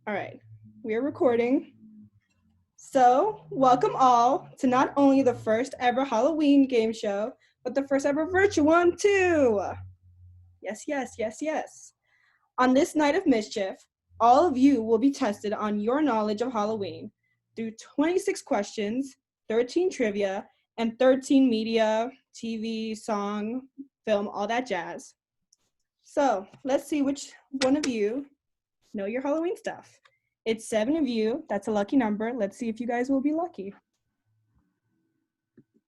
All right, we are recording. So, welcome all to not only the first ever Halloween game show, but the first ever virtual one too. Yes, yes, yes, yes. On this night of mischief, all of you will be tested on your knowledge of Halloween through 26 questions, 13 trivia, and 13 media, TV, song, film, all that jazz. So, let's see which one of you know your Halloween stuff. It's 7 of you. That's a lucky number. Let's see if you guys will be lucky.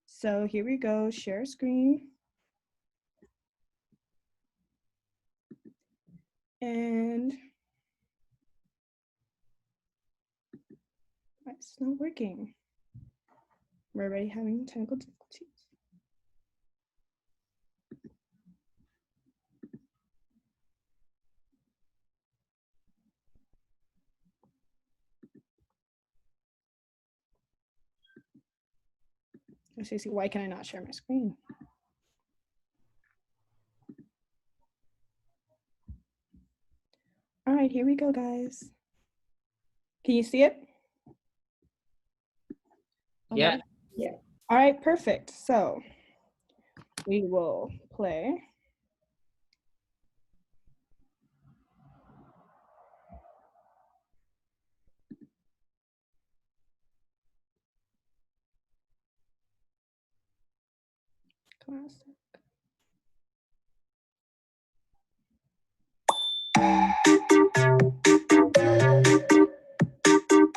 So here we go. Share screen. And it's not working. We're already having technical difficulties. Stacey, why can I not share my screen? All right, here we go, guys. Can you see it? Yeah. Yeah. All right, perfect. So we will play. Classic.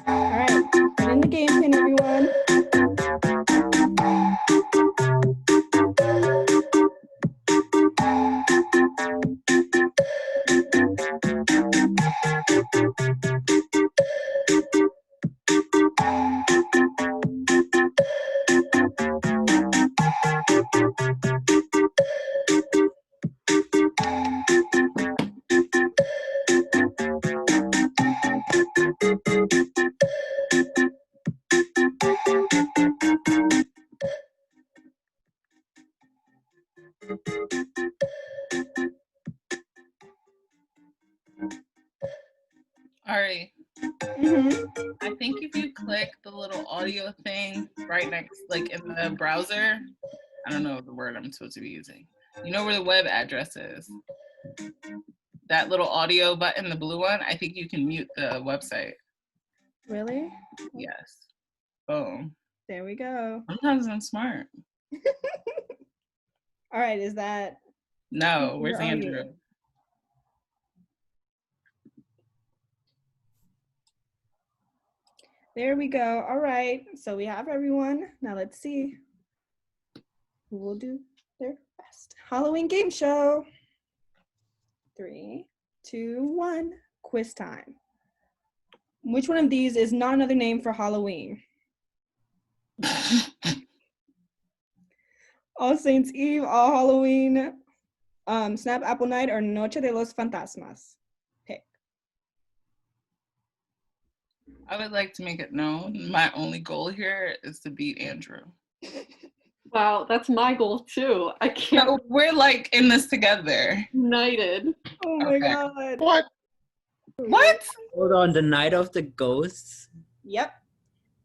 All right, get in the game pin, everyone. Ari, I think if you click the little audio thing right next, like in the browser, I don't know the word I'm supposed to be using. You know where the web address is? That little audio button, the blue one, I think you can mute the website. Really? Yes. Boom. There we go. Sometimes I'm smart. All right, is that? No, where's Where are Andrew? you? There we go. All right, so we have everyone. Now let's see who will do their best. Halloween game show. 3, 2, 1, quiz time. Which one of these is not another name for Halloween? All Saints Eve, All Halloween, Snap Apple Night, or Noche de los Fantasmas? Pick. I would like to make it known my only goal here is to beat Andrew. Wow, that's my goal too. I can't. So we're like in this together. United. Oh my Okay. God. What? What? Hold on, the Night of the Ghosts? Yep.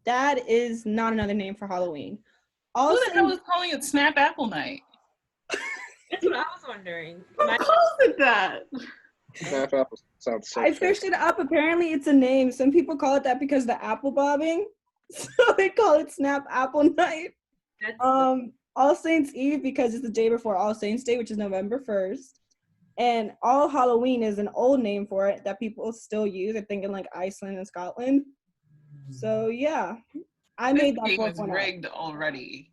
That is not another name for Halloween. All Who the hell Saints- is calling it Snap Apple Night? That's what I was wondering. Who calls it that? Snap Apple sounds so I searched it up. Apparently, it's a name. Some people call it that because the apple bobbing, so they call it Snap Apple Night. That's All Saints Eve because it's the day before All Saints Day, which is November 1st. And All Halloween is an old name for it that people still use. I think in like Iceland and Scotland. So yeah, I made that This game fourth is one up. rigged already.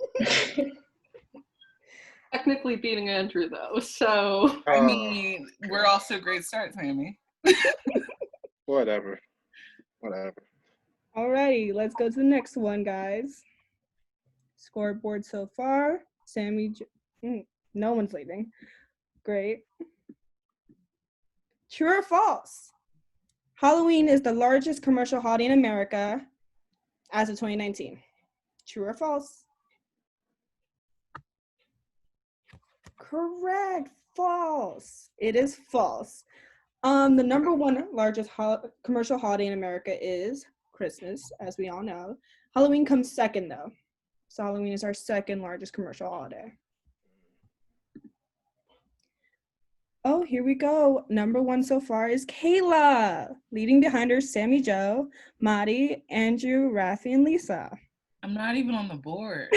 Technically beating Andrew though, so. I mean, we're off to a great start, Sammy. Whatever. Alrighty, let's go to the next one, guys. Scoreboard so far. Sammy, no one's leaving. Great. True or false? Halloween is the largest commercial holiday in America as of 2019. True or false? Correct. False. It is false. The number one largest commercial holiday in America is Christmas, as we all know. Halloween comes second, though. So Halloween is our second largest commercial holiday. Oh, here we go. Number one so far is Kayla. Leading behind her, Sammy Joe, Madi, Andrew, Rafi, and Lisa. I'm not even on the board.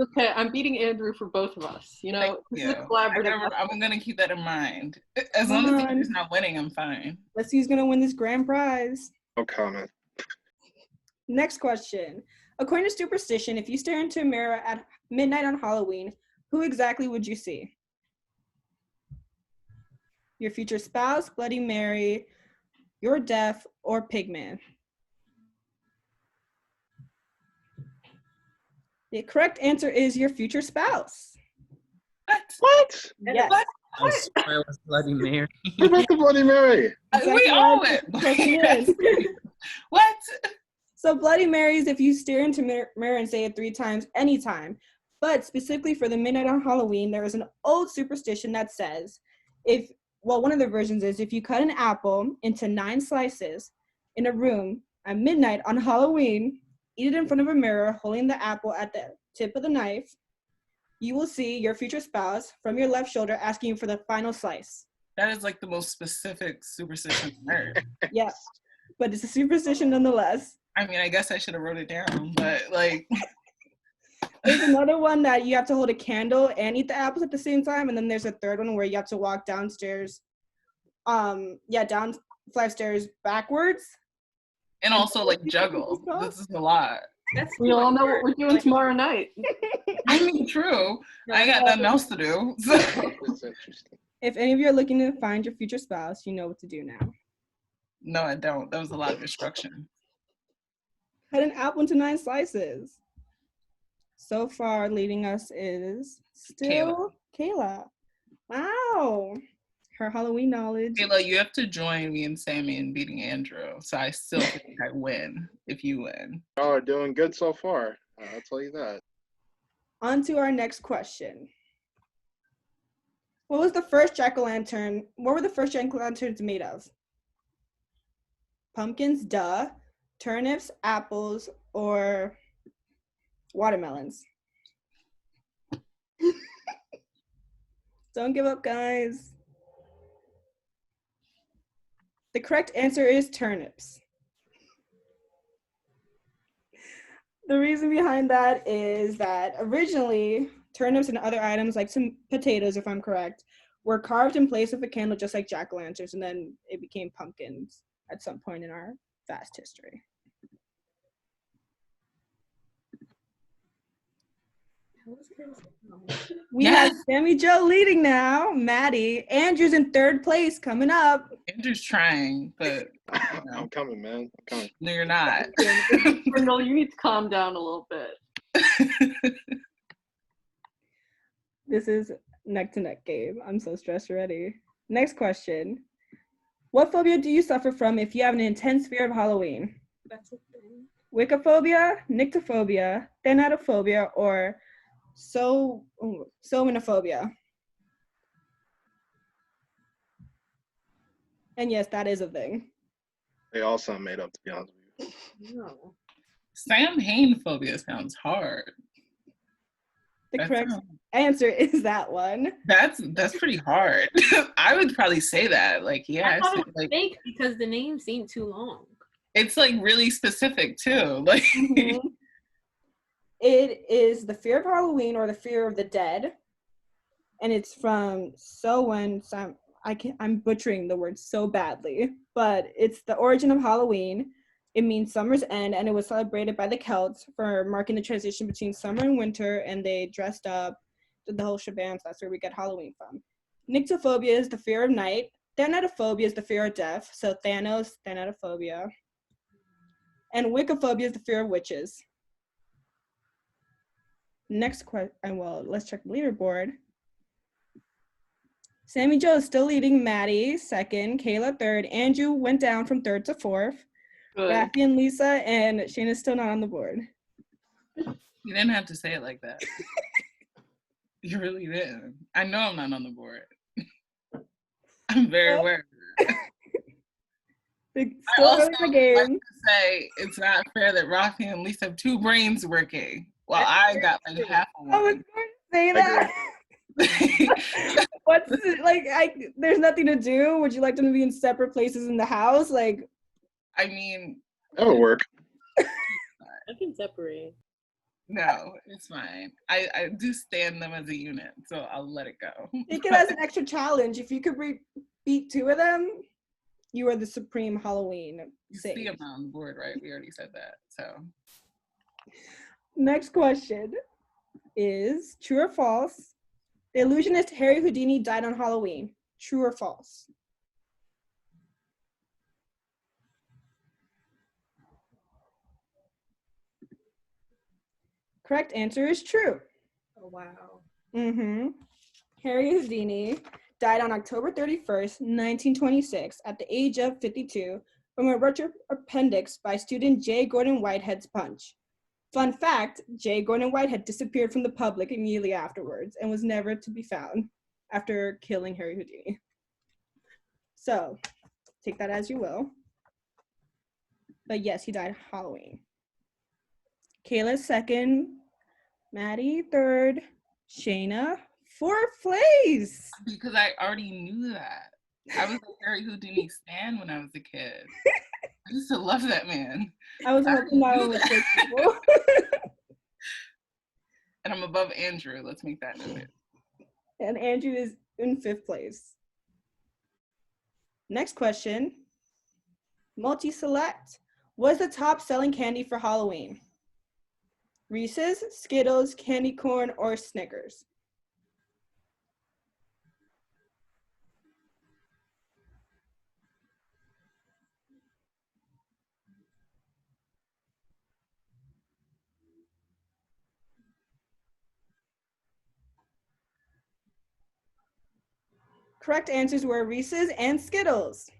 Okay, I'm beating Andrew for both of us. You know, this is a collaborative. I'm gonna keep that in mind. As long as he's not winning, I'm fine. Let's see who's gonna win this grand prize. No comment. Next question. According to superstition, if you stare into a mirror at midnight on Halloween, who exactly would you see? Your future spouse, Bloody Mary, your death, or Pigman? The correct answer is your future spouse. What? Yes. I swear it was Bloody Mary. What about the Bloody Mary? We owe it. What? So Bloody Marys, if you stare into mirror and say it 3 times, anytime. But specifically for the midnight on Halloween, there is an old superstition that says, one of the versions is, if you cut an apple into 9 slices in a room at midnight on Halloween, eat it in front of a mirror, holding the apple at the tip of the knife, you will see your future spouse from your left shoulder asking you for the final slice. That is like the most specific superstition I've heard. Yes, but it's a superstition nonetheless. I mean, I guess I should have wrote it down, but like... There's another one that you have to hold a candle and eat the apples at the same time, and then there's a third one where you have to walk downstairs, down 5 stairs backwards. And also, like, juggle. This is a lot. We all know what we're doing tomorrow night. I mean, true. I got nothing else to do. So. That's interesting. If any of you are looking to find your future spouse, you know what to do now. No, I don't. That was a lot of instruction. Cut an apple into 9 slices. So far, leading us is still Kayla. Wow. Her Halloween knowledge. Kayla, you have to join me and Sammy in beating Andrew. So I still think I win if you win. Y'all are doing good so far. I'll tell you that. On to our next question. What were the first jack-o'-lanterns made of? Pumpkins, duh. Turnips, apples, or watermelons? Don't give up, guys. The correct answer is turnips. The reason behind that is that originally turnips and other items like some potatoes, if I'm correct, were carved in place of a candle just like jack-o'-lanterns, and then it became pumpkins at some point in our vast history. We have Sammy Joe leading now. Maddie. Andrew's in 3rd place coming up. Andrew's trying, but I'm coming, man. I'm coming. no, you're not. Brindle, you need to calm down a little bit. This is neck to neck game. I'm so stressed already. Next question. What phobia do you suffer from if you have an intense fear of Halloween? That's a thing. Wiccophobia, nyctophobia, thanatophobia, or somnophobia? And yes, that is a thing. They all sound made up, to be honest with you. No. Samhain phobia sounds hard. The correct answer is that one. That's pretty hard. I would probably say that. Like, yeah, I thought it was like, fake because the name seemed too long. it's like really specific too. Like, It is the fear of Halloween or the fear of the dead, and it's from I'm butchering the word so badly, but it's the origin of Halloween. It means summer's end, and it was celebrated by the Celts for marking the transition between summer and winter, and they dressed up, did the whole shebang. So that's where we get Halloween from. Nyctophobia is the fear of night. Thanatophobia is the fear of death, so Thanos, thanatophobia. And Wiccophobia is the fear of witches. Next question, well, let's check the leaderboard. Sammy Joe is still leading. Maddie 2nd, Kayla 3rd. Andrew went down from 3rd to 4th. Good. Rafi and Lisa, and Shayna's still not on the board. you didn't have to say it like that. You really didn't. I know I'm not on the board. I'm very aware. I also like to say it's not fair that Rafi and Lisa have 2 brains working while I got like half of one. I was going to say that. What's it, like? There's nothing to do. Would you like them to be in separate places in the house? Like, I mean, that would work. I can separate. No, it's fine. I do stand them as a unit, so I'll let it go. Take it as an extra challenge. If you could beat 2 of them, you are the supreme Halloween. You see them on the board, right? We already said that. So, next question is true or false? The illusionist Harry Houdini died on Halloween. True or false? Correct answer is true. Oh, wow. Harry Houdini died on October 31st, 1926, at the age of 52, from a ruptured appendix by student J. Gordon Whitehead's punch. Fun fact, J. Gordon Whitehead disappeared from the public immediately afterwards and was never to be found after killing Harry Houdini. So, take that as you will. But yes, he died Halloween. Kayla's second, Maddie third, Shayna fourth place. Because I already knew that. I was a Harry Houdini stan when I was a kid. I used to love that man. I was hoping that would take people. And I'm above Andrew. Let's make that noted. And Andrew is in 5th place. Next question. Multi-select. What's the top selling candy for Halloween? Reese's, Skittles, candy corn, or Snickers? Correct answers were Reese's and Skittles.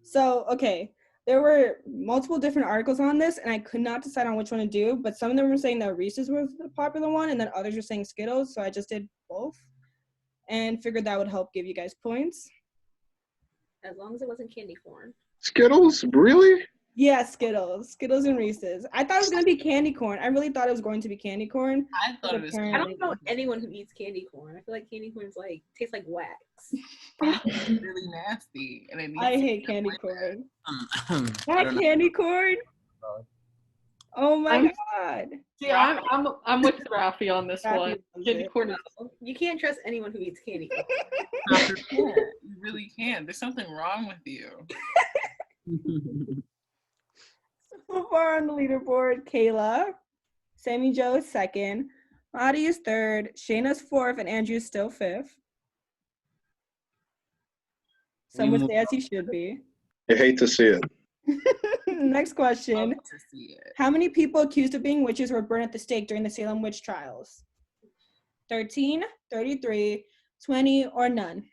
So, okay, there were multiple different articles on this, and I could not decide on which one to do, but some of them were saying that Reese's was the popular one, and then others were saying Skittles, so I just did both, and figured that would help give you guys points. As long as it wasn't candy corn. Skittles? Really? Yeah, Skittles. Skittles and Reese's. I thought it was going to be candy corn. I really thought it was going to be candy corn. I thought it was. I don't know anyone who eats candy corn. I feel like candy corn's like tastes like wax. It's really nasty. And I hate candy corn. Not candy corn? Oh my God. See, I'm with Rafi on this one. Candy corn is. You can't trust anyone who eats candy corn. You really can't. There's something wrong with you. So far on the leaderboard, Kayla, Sammy Joe is 2nd, Maddie is 3rd, Shayna's 4th, and Andrew's still 5th. Some would say as he should be. You hate to see it. Next question. Love to see it. How many people accused of being witches were burned at the stake during the Salem witch trials? 13, 33, 20, or none?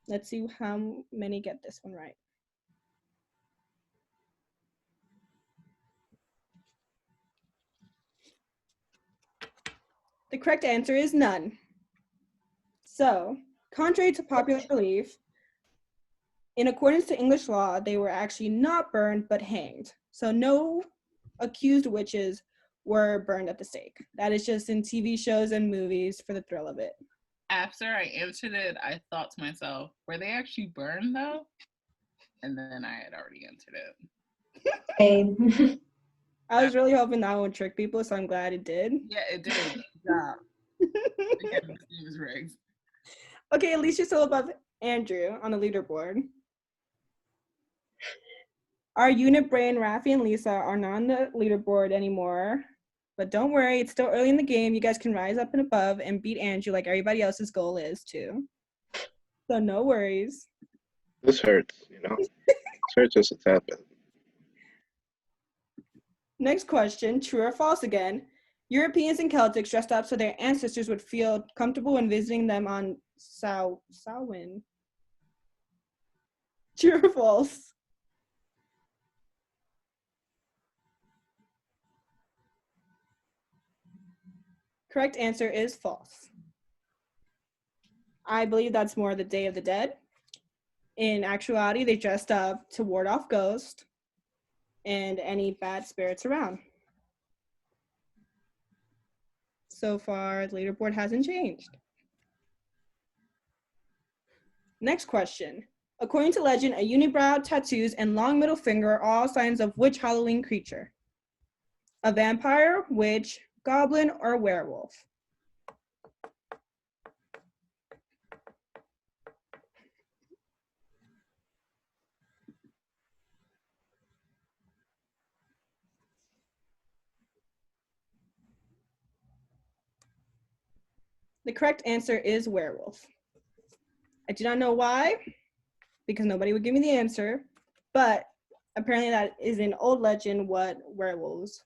Let's see how many get this one right. The correct answer is none. So, contrary to popular belief, in accordance to English law, they were actually not burned, but hanged. So no accused witches were burned at the stake. That is just in TV shows and movies for the thrill of it. After I answered it, I thought to myself, were they actually burned though? And then I had already answered it. I was really hoping that would trick people, so I'm glad it did. Yeah, it did. Good job. Again, this game is rigged. Okay, at least you're still above Andrew on the leaderboard. Our unit brain, Rafi and Lisa, are not on the leaderboard anymore. But don't worry, it's still early in the game. You guys can rise up and above and beat Andrew like everybody else's goal is too. So no worries. This hurts, you know? This hurts just a tad bit. Next question, true or false again. Europeans and Celtics dressed up so their ancestors would feel comfortable when visiting them on Samhain. True or false? Correct answer is false. I believe that's more the Day of the Dead. In actuality, they dressed up to ward off ghosts and any bad spirits around. So far, the leaderboard hasn't changed. Next question. According to legend, a unibrow, tattoos, and long middle finger are all signs of which Halloween creature? A vampire, witch, goblin, or werewolf? The correct answer is werewolf. I do not know why, because nobody would give me the answer, but apparently that is an old legend what werewolves,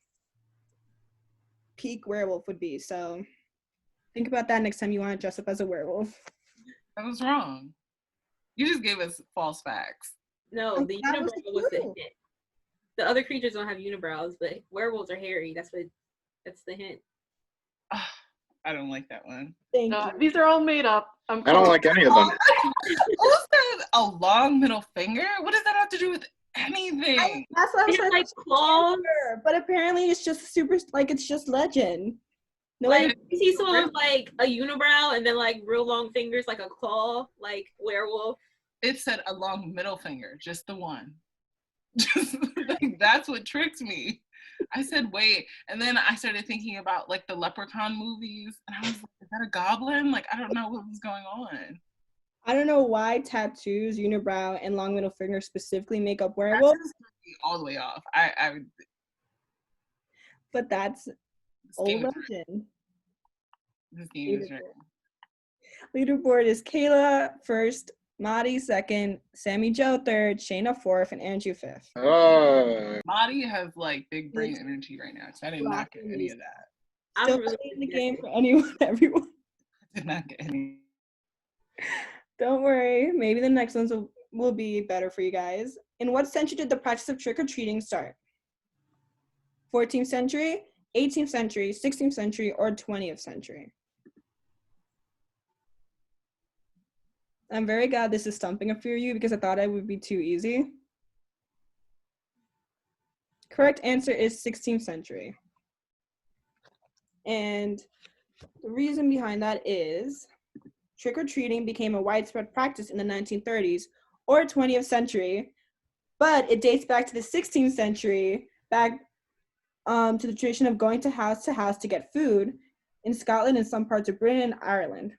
peak werewolf would be. So think about that next time you want to dress up as a werewolf. That was wrong. You just gave us false facts. No, the unibrow was the hint. The other creatures don't have unibrows, but werewolves are hairy. That's the hint. I don't like that one. Thank you. These are all made up. I don't like any of them. Who said a long middle finger? What does that have to do with anything? That's what I was They have, trying like, claws. but apparently it's just super, like, it's just legend. No, Like, you see someone with like a unibrow and then like real long fingers, like a claw, like werewolf. It said a long middle finger, just the one. Just like, that's what tricked me. I said, wait. And then I started thinking about like the Leprechaun movies. And I was like, is that a goblin? Like, I don't know what was going on. I don't know why tattoos, unibrow, and long middle finger specifically make up werewolves. All the way off. But that's old legend. This game is right. Leaderboard is Kayla first, Madi second, Sammy Joe third, Shayna fourth, and Andrew fifth. Madi has like big brain energy right now, so I did not get any of that. Still really in the game for anyone, everyone. I did not get any. Don't worry, maybe the next ones will be better for you guys. In what century did the practice of trick-or-treating start? 14th century, 18th century, 16th century, or 20th century? I'm very glad this is stumping a few of you because I thought it would be too easy. Correct answer is 16th century. And the reason behind that is trick-or-treating became a widespread practice in the 1930s or 20th century, but it dates back to the 16th century, back to the tradition of going to house to get food in Scotland and some parts of Britain and Ireland.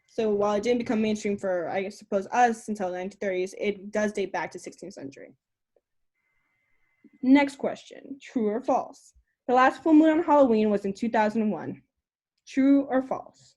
So while it didn't become mainstream for, I suppose, us until the 1930s, it does date back to 16th century. Next question, true or false? The last full moon on Halloween was in 2001. True or false?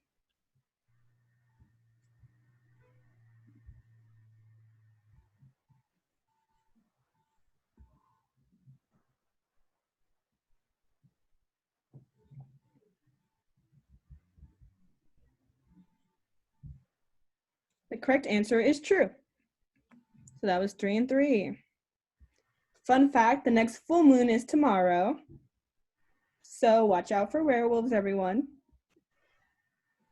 The correct answer is true. So that was 3 and 3. Fun fact, the next full moon is tomorrow. So watch out for werewolves, everyone.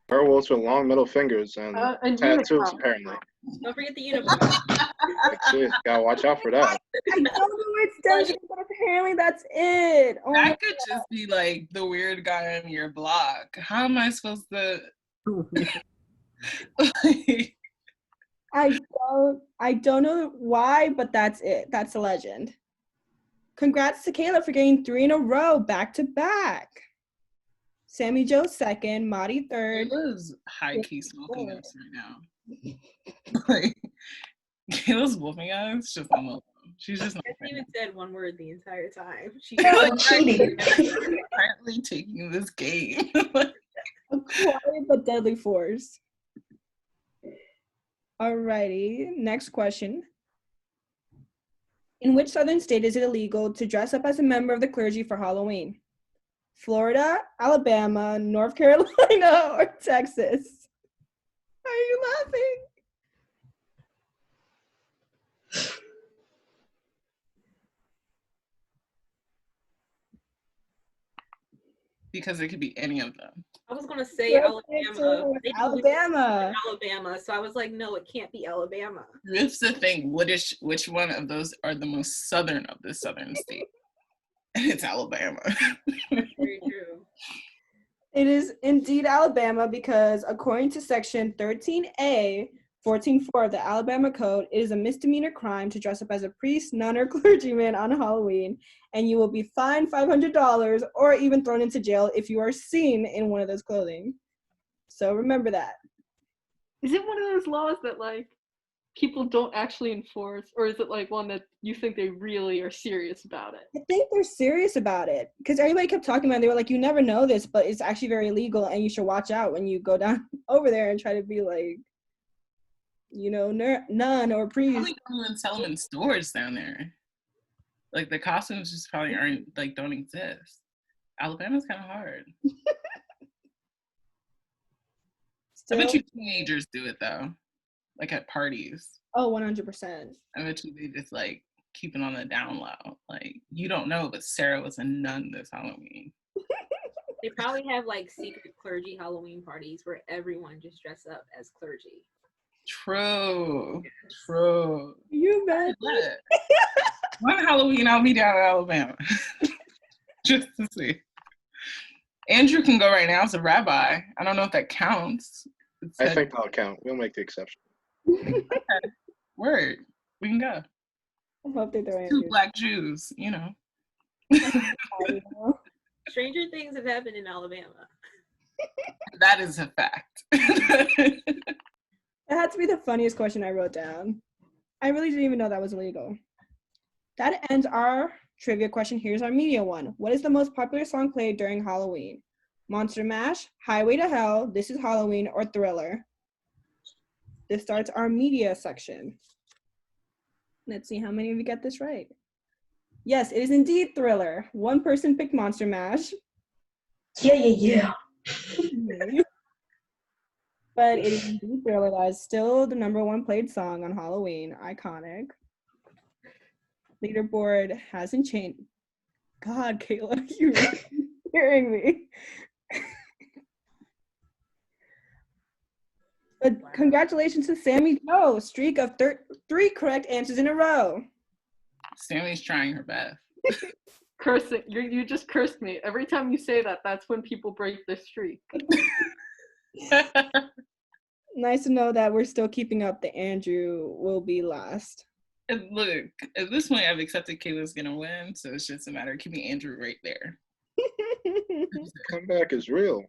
Werewolves with long middle fingers and tattoos, apparently. Don't forget the unibrow. Gotta watch out for that. I don't know where it stems from, but apparently that's it. Oh, that could just be like the weird guy on your block. How am I supposed to? I don't know why, but that's it. That's a legend. Congrats to Kayla for getting 3 in a row, back to back. Sammy Joe second, Madi third. Kayla's high-key smoking us right now. Like, Kayla's whooping us just almost. She's just not. I haven't even said one word the entire time. She's cheating. Apparently taking this game. A quiet but deadly force. Alrighty, next question. In which southern state is it illegal to dress up as a member of the clergy for Halloween? Florida, Alabama, North Carolina, or Texas? Are you laughing? because it could be any of them. I was gonna say Alabama. Alabama. Alabama. So I was like, no, it can't be Alabama. That's the thing. Which one of those are the most southern of the southern states? And it's Alabama. Very true. It is indeed Alabama because according to section 13A, 14.4 of the Alabama Code, it is a misdemeanor crime to dress up as a priest, nun, or clergyman on Halloween, and you will be fined $500 or even thrown into jail if you are seen in one of those clothing. So remember that. Is it one of those laws that like people don't actually enforce, or is it like one that you think they really are serious about it? I think they're serious about it because everybody kept talking about it. They were like, you never know this, but it's actually very illegal and you should watch out when you go down over there and try to be like, you know, nun or priest. Probably don't even sell them in stores down there. Like the costumes just probably don't exist. Alabama's kind of hard. I bet you teenagers do it though, like at parties. Oh, 100%. I bet you they just like keep it on the down low. Like, you don't know, but Sarah was a nun this Halloween. They probably have like secret clergy Halloween parties where everyone just dress up as clergy. True. True. You bet. One Halloween, I'll be down in Alabama. Just to see. Andrew can go right now as a rabbi. I don't know if that counts. I think that'll count. We'll make the exception. Okay. Word. We can go. I hope they throw Two Black Jews, you know. Stranger things have happened in Alabama. That is a fact. That had to be the funniest question I wrote down. I really didn't even know that was illegal. That ends our trivia question. Here's our media one. What is the most popular song played during Halloween? Monster Mash, Highway to Hell, This Is Halloween, or Thriller? This starts our media section. Let's see how many of you get this right. Yes, it is indeed Thriller. One person picked Monster Mash. Yeah. But it is indeed Thriller. That is still the #1 played song on Halloween. Iconic. Leaderboard hasn't changed. God, Kayla, you're hearing me. But congratulations to Sammy Joe, streak of 3 correct answers in a row. Sammy's trying her best. Cursing, you just cursed me. Every time you say that, that's when people break their streak. Nice to know that we're still keeping up. The Andrew will be last. And look, at this point, I've accepted Kayla's gonna win, so it's just a matter of keeping Andrew right there. Comeback is real.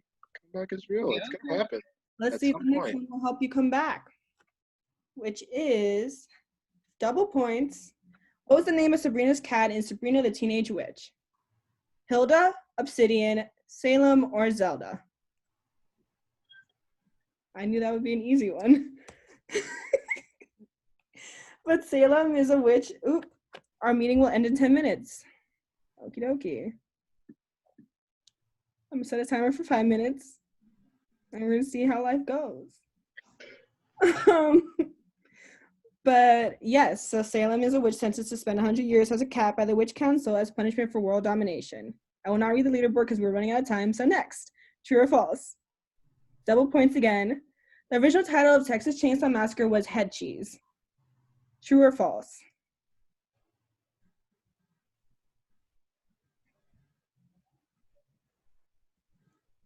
Comeback is real. Yeah. It's gonna happen. Let's see if the next one will help you come back, which is double points. What was the name of Sabrina's cat in Sabrina the Teenage Witch? Hilda, Obsidian, Salem, or Zelda? I knew that would be an easy one. But Salem is a witch. Oop, our meeting will end in 10 minutes. Okie dokie. I'm gonna set a timer for 5 minutes. And we're gonna see how life goes. But yes, so Salem is a witch sentenced to spend 100 years as a cat by the Witch Council as punishment for world domination. I will not read the leaderboard because we're running out of time. So next, true or false? Double points again. The original title of Texas Chainsaw Massacre was Head Cheese. True or false?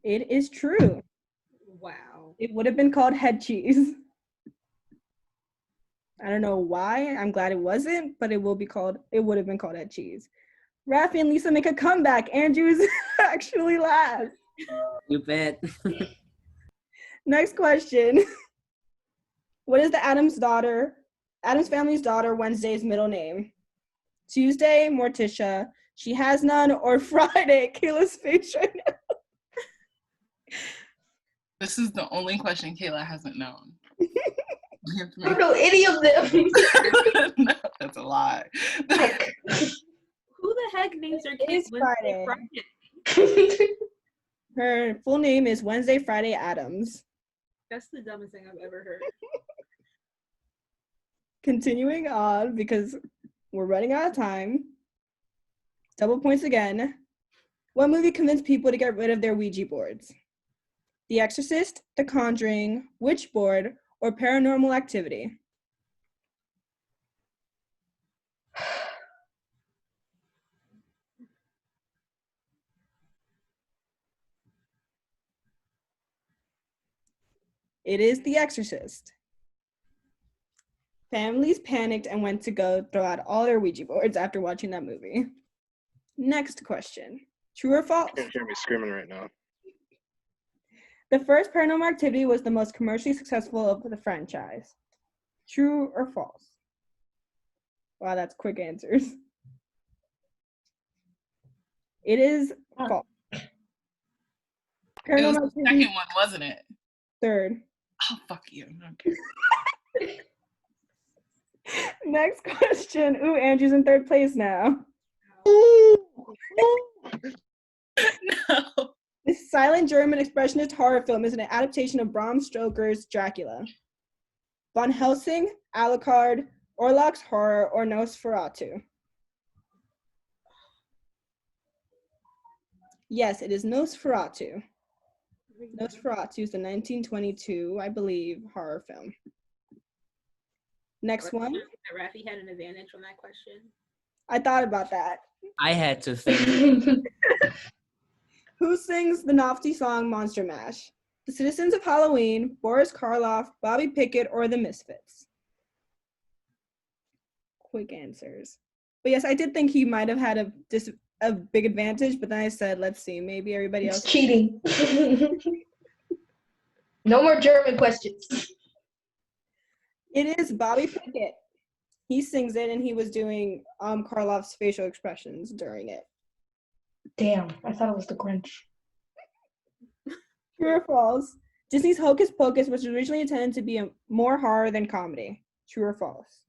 It is true. Wow. It would have been called Head Cheese. I don't know why. I'm glad it wasn't, but it would have been called Head Cheese. Rafi and Lisa make a comeback. Andrew's actually last. You bet. Next question. What is the Adams family's daughter Wednesday's middle name? Tuesday, Morticia, She Has None, or Friday? Kayla's face right now. This is the only question Kayla hasn't known. I don't know any of them. No, that's a lie. Who the heck names their kids Wednesday, Friday? Her full name is Wednesday Friday Adams. That's the dumbest thing I've ever heard. Continuing on, because we're running out of time. Double points again. What movie convinced people to get rid of their Ouija boards? The Exorcist, The Conjuring, Witchboard, or Paranormal Activity? It is The Exorcist. Families panicked and went to go throw out all their Ouija boards after watching that movie. Next question. True or false? You can't hear me screaming right now. The first Paranormal Activity was the most commercially successful of the franchise. True or false? Wow, that's quick answers. It is false. It was Paranormal the Activity second one, wasn't it? third. Oh, fuck you. Okay. Next question. Ooh, Andrew's in third place now. No. This silent German expressionist horror film is an adaptation of Bram Stoker's Dracula. Von Helsing, Alucard, Orlok's Horror, or Nosferatu? Yes, it is Nosferatu. Nosferatu is the 1922, I believe, horror film. Next one. Rafi had an advantage on that question. I thought about that. I had to think. Who sings the novelty song Monster Mash? The Citizens of Halloween, Boris Karloff, Bobby Pickett, or the Misfits? Quick answers. But yes, I did think he might have had a big advantage, but then I said, let's see, maybe everybody else. It's cheating. No more German questions. It is Bobby Pickett. He sings it, and he was doing Karloff's facial expressions during it. Damn, I thought it was the Grinch. True or false? Disney's Hocus Pocus was originally intended to be more horror than comedy. True or false?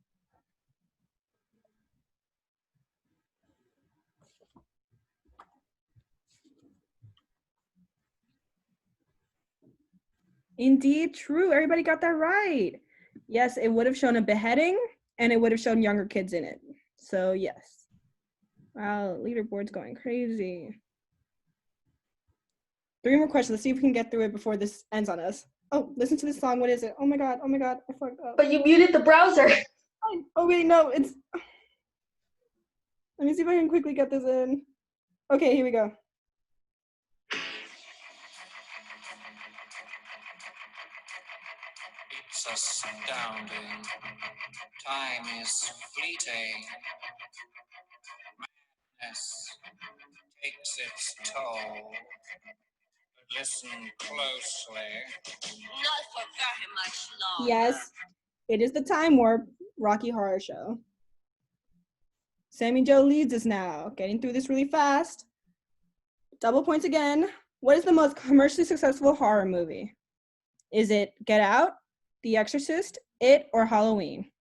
Indeed, true. Everybody got that right. Yes, it would have shown a beheading, and it would have shown younger kids in it. So, yes. Wow, leaderboard's going crazy. 3 more questions. Let's see if we can get through it before this ends on us. Oh, listen to this song. What is it? Oh my god, I fucked up. But you muted the browser. Oh wait, no, it's... Let me see if I can quickly get this in. Okay, here we go. It's astounding. Time is fleeting. Madness takes its toll. But listen closely. Not for very much longer. Yes, it is the Time Warp Rocky Horror Show. Sammy Joe leads us now, getting through this really fast. Double points again. What is the most commercially successful horror movie? Is it Get Out, The Exorcist, It, or Halloween?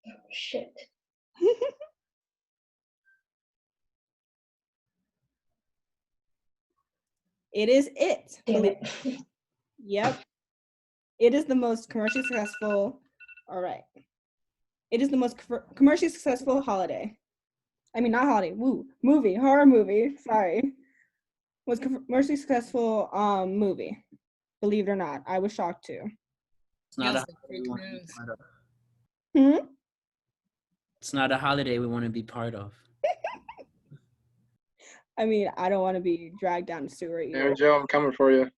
Oh, shit. It is It. Damn it. Yep. It is the most commercially successful. All right. It is the most commercially successful holiday. I mean, not holiday. Woo. Movie. Horror movie. Sorry. Was commercially successful movie. Believe it or not. I was shocked too. It's not a Feels like holiday we fake want to be news. part of. Hmm? It's not a holiday we want to be part of. I mean, I don't want to be dragged down the sewer either. Hey, Joe, I'm coming for you.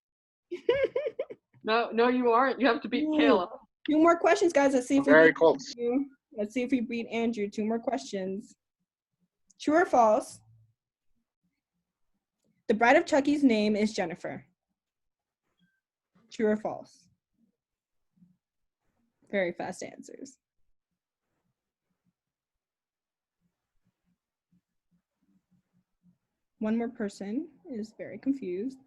No, you aren't. You have to beat Ooh. Kayla. 2 more questions, guys. Let's see if we Very beat close. Andrew. Let's see if we beat Andrew. 2 more questions. True or false? The Bride of Chucky's name is Jennifer. True or false? Very fast answers. One more person is very confused.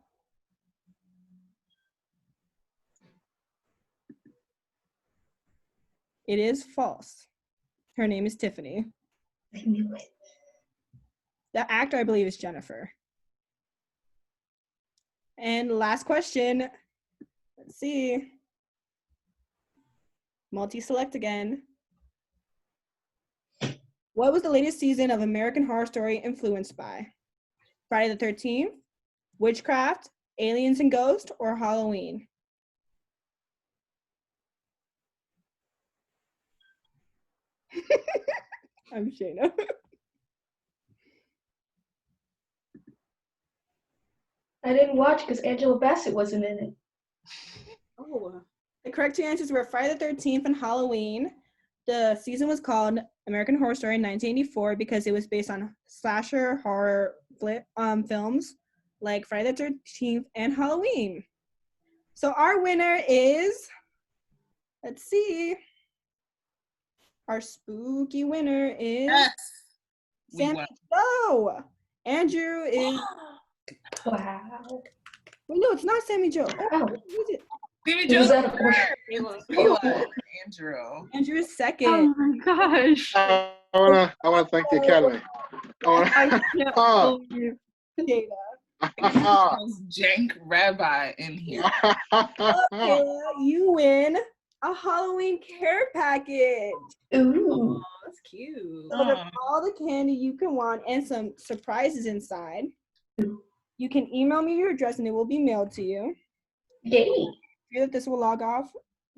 It is false. Her name is Tiffany. I knew it. The actor, I believe, is Jennifer. And last question. Let's see. Multi-select again. What was the latest season of American Horror Story influenced by? Friday the 13th, Witchcraft, Aliens and Ghosts, or Halloween? I'm Shayna. I didn't watch because Angela Bassett wasn't in it. Oh. The correct two answers were Friday the 13th and Halloween. The season was called American Horror Story in 1984 because it was based on slasher horror films like Friday the 13th and Halloween. So our winner is, let's see, our spooky winner is Yes. We Sammy won. Joe. Andrew is, Wow. wait, no, it's not Sammy Joe. Oh, who is it? Stevie He was Jones. out of order. Kayla. Andrew. Andrew is second. Oh my gosh. I wanna thank the Academy. I can't believe. Jada. Most jank rabbi in here. Kayla, you win a Halloween care package. Ooh. That's cute. So there's all the candy you can want and some surprises inside. You can email me your address and it will be mailed to you. Yay. I feel that this will log off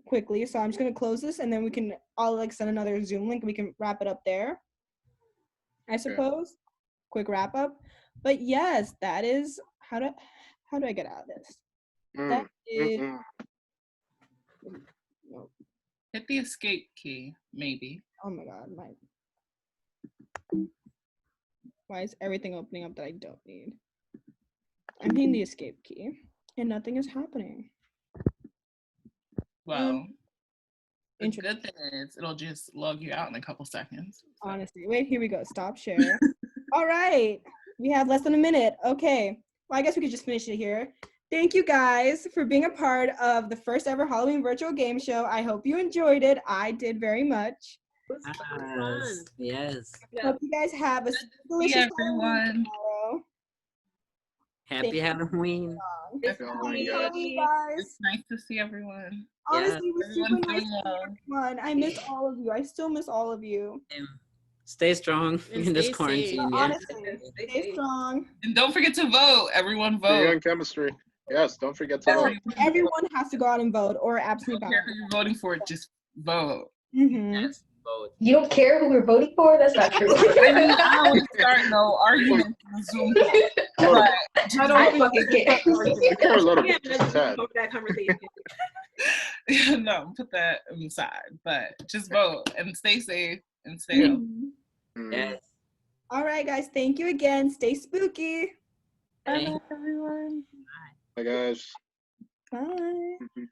quickly, so I'm just gonna close this and then I'll like send another Zoom link and we can wrap it up there, I suppose. Quick wrap up. But yes, that is how do I get out of this? That is no. Hit the escape key, maybe. Oh my god, why is everything opening up that I don't need? I'm hitting the escape key and nothing is happening. Well, the good thing is it'll just log you out in a couple seconds. Honestly, wait, here we go. Stop share. All right, we have less than a minute. Okay, well, I guess we could just finish it here. Thank you guys for being a part of the first ever Halloween virtual game show. I hope you enjoyed it. I did very much. Yes. Hope you guys have a delicious everyone. tomorrow. Happy Halloween. Happy Halloween, guys. It's nice to see everyone. Honestly, it was super Everyone's nice doing to well. see everyone. I miss all of you. I still miss all of you. Stay strong And in this stay quarantine. safe. Yeah. Honestly, stay strong. And don't forget to vote. Everyone You're vote. in chemistry. Yes, don't forget to vote. Everyone has to go out and vote or I absentee don't care ballot. who you're voting for, just vote. Yes, vote. You don't care who we're voting for? That's not true. I mean, I don't want to start no argument on Zoom call, but I don't fucking care. You care a little bit. Yeah, Just a tad. that conversation. no, put that aside. But just vote and stay safe and stay healthy. Yes. All right, guys. Thank you again. Stay spooky. Bye, everyone. Bye, guys. Bye.